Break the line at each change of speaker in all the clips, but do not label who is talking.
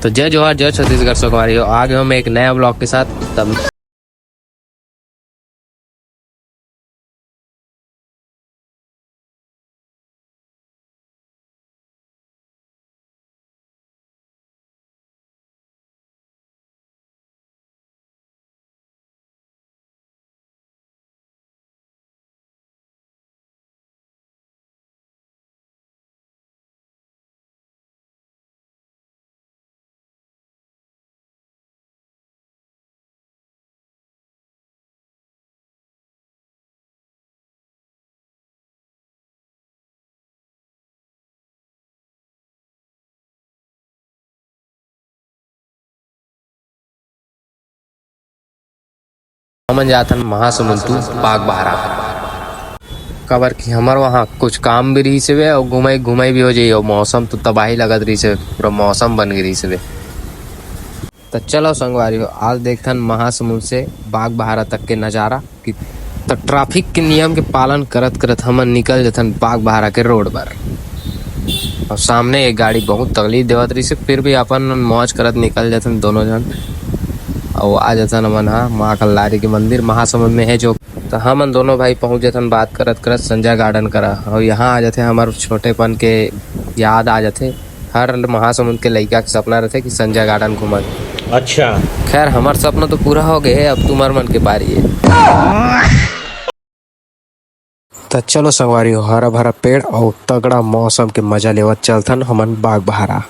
तो जय जोहार, जय छत्तीसगढ़ संगवारी हो। आगे हम एक नया ब्लॉग के साथ तब हमन जाथन महासमुंद टू बागबाहरा। कबर की हमर वहाँ कुछ काम भी रही से और घुमाई घुमाई भी हो जाइए। और मौसम तो तबाही लगत रही से, पूरा मौसम बन गई से। तो चलो संगवारी हो, आज देखथन महासमुंद से बागबाहरा तक के नज़ारा कि तो ट्रैफिक के नियम के पालन करत करत हमन निकल जथन बागबाहरा के रोड पर। और सामने एक गाड़ी बहुत तकलीफ देवत रही से, फिर भी अपन मौज करत निकल जाथन दोनों जन। और आ जाथन हमन माँ कल्लारी के मंदिर महासमुंद में है जो। तो हमन दोनों भाई पहुंच जाथन बात करत करत संजय गार्डन करा। और यहाँ आ जाते हमारे छोटेपन के याद आ जाते। हर महासमुंद के लड़का के सपना रहते कि संजय गार्डन घूमत।
अच्छा,
खैर हमार सपना तो पूरा हो गए, अब तुम्हार मन के बारी है। तो चलो संगवारी हो, हरा भरा पेड़ और तगड़ा मौसम के मजा लेवत चलथन हमन बागबाहरा।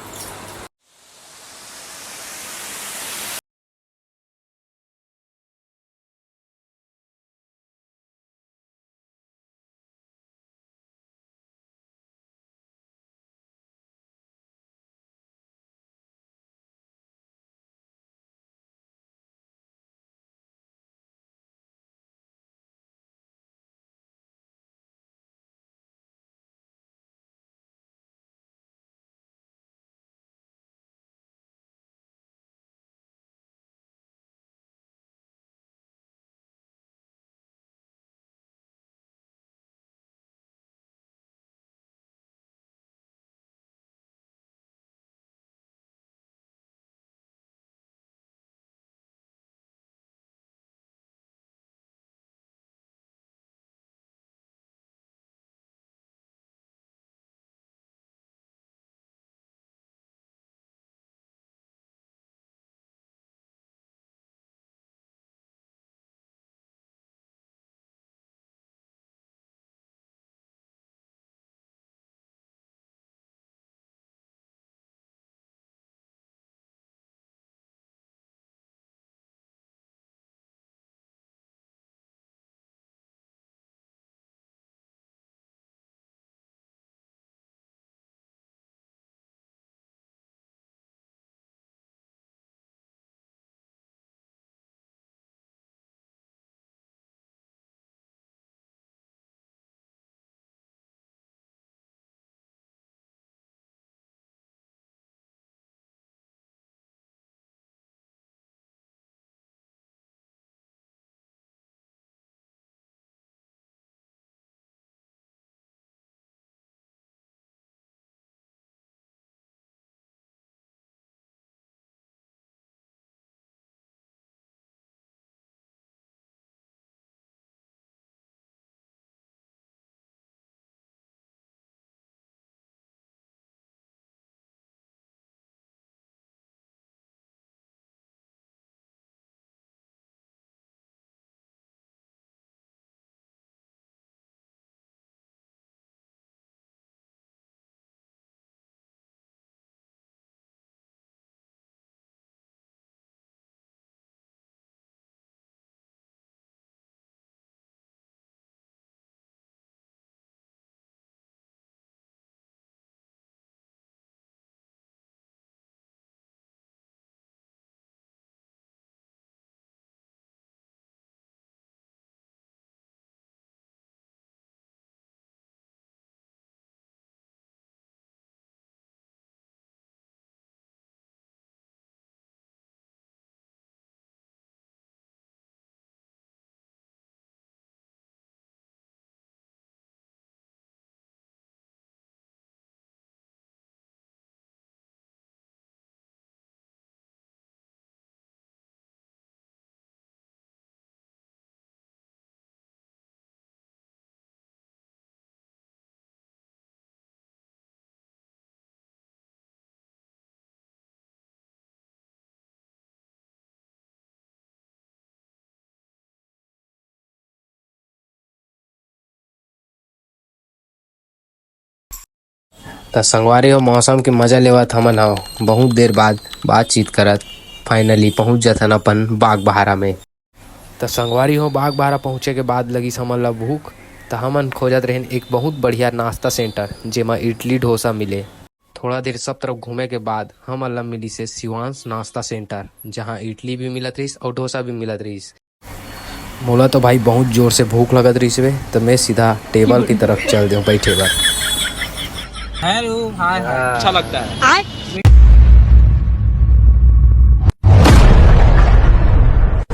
तो संगवारी हो मौसम के मजा लेवत हमन हो बहुत देर बाद बातचीत करत फाइनली पहुंच जाथन अपन बाग बहारा में। तो संगवारी हो बाग बहारा पहुंचे के बाद लगी हमन ला भूख। तो हमन खोजत रहें एक बहुत बढ़िया नाश्ता सेंटर जेमा इडली डोसा मिले। थोड़ा देर सब तरफ घूमे के बाद हम अल्लाह मिली से शिवांश नाश्ता सेंटर जहां इडली भी मिलत रही और डोसा भी मिलत रही। मोला तो भाई बहुत जोर से भूख लगत रही से तो मैं सीधा टेबल की तरफ चल दूँ बैठे बर।
हेलो हाय अच्छा लगता है।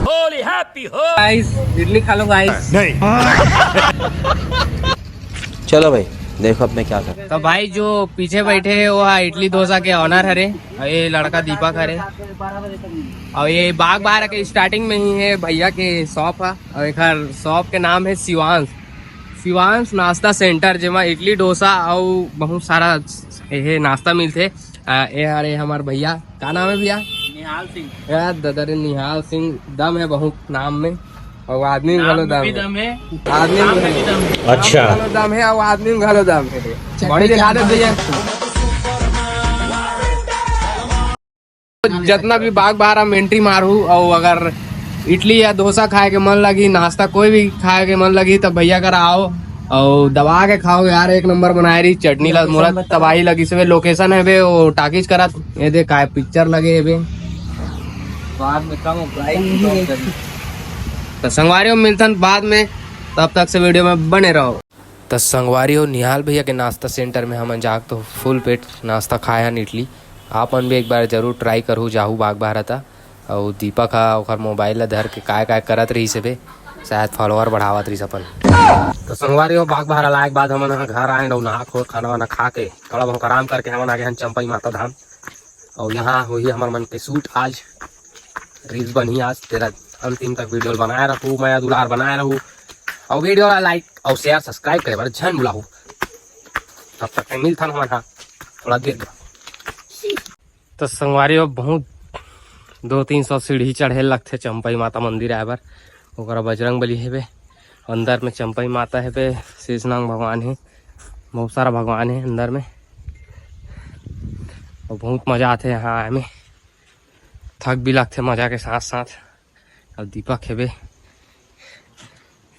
होली हैप्पी हो गाइस, इडली खा लो गाइस। नहीं
चलो भाई देखो अब मैं क्या कर।
तो भाई जो पीछे बैठे है वो इडली डोसा के ऑनर हरे और ये लड़का दीपक हरे और ये बाग बहारा के स्टार्टिंग में ही है भैया के शॉप है और एक शॉप के नाम है शिवांश नाश्ता सेंटर जेमा इडली डोसा और बहुत सारा ये नाश्ता मिलते। ये हरे हमारे भैया का नाम है भैया?
निहाल सिंह।
यार दादा निहाल सिंह दम है बहुत नाम में और आदमी में घलो दम है। आदमी में दम है। अच्छा दम है और आदमी में घलो दम है। बड़ी दिखा दे भैया। जितना भी बाग बहारा मेंट्री मारू और अगर इडली या डोसा खाए के मन लगी नाश्ता कोई भी खाए के मन लगी तब भैया कर आओ और दबा के खाओ यार। एक नंबर बनाए रही चटनी ला मोला तबाही लगी से। लोकेशन है बे वो टाकीज करा ये देख काय पिक्चर लगे है बे
बाद में कम प्राइस।
तो संगवारी हो मिलतन बाद में, तब तक से वीडियो में बने रहो। तो संगवारी हो निहाल भैया के नाश्ता सेंटर में हम जाग तो फुल पेट नाश्ता खाया इडली। आपन भी एक बार जरूर ट्राई करूँ जाहू बाग बहारा था। और दीपक हा मोबाइल ला धर के काय करत रही से बे शायद फॉलोअर बढ़ावत रही अपन। तो संगवारी हो बाग बहारा लायक बाद हम घर आए और नहा खो खाना वाना खा के थोड़ा बहुत आराम करके हम आगे चंपई माता धाम। और यहाँ हुई हमारे मन के सूट आज रील्स बनी आज तेरा अंतिम तक वीडियो बनाए रहूँ मैं दुलार बनाए रहूँ और वीडियो लाइक और शेयर सब्सक्राइब करे बार झन बुलाऊ। तब तक मिलता हमारा थोड़ा देर। तो संगवारी हो बहुत 200-300 सीढ़ी चढ़े लगते चंपई माता मंदिर आए बार। ओकरा बजरंग बली है बे अंदर में चंपई माता है बे शेषनाग भगवान है बहुत सारा भगवान है अंदर में और बहुत मजा आते यहाँ आए में। थक भी लगते मजा के साथ साथ। और दीपक है बे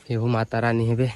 एहू माता रानी है बे।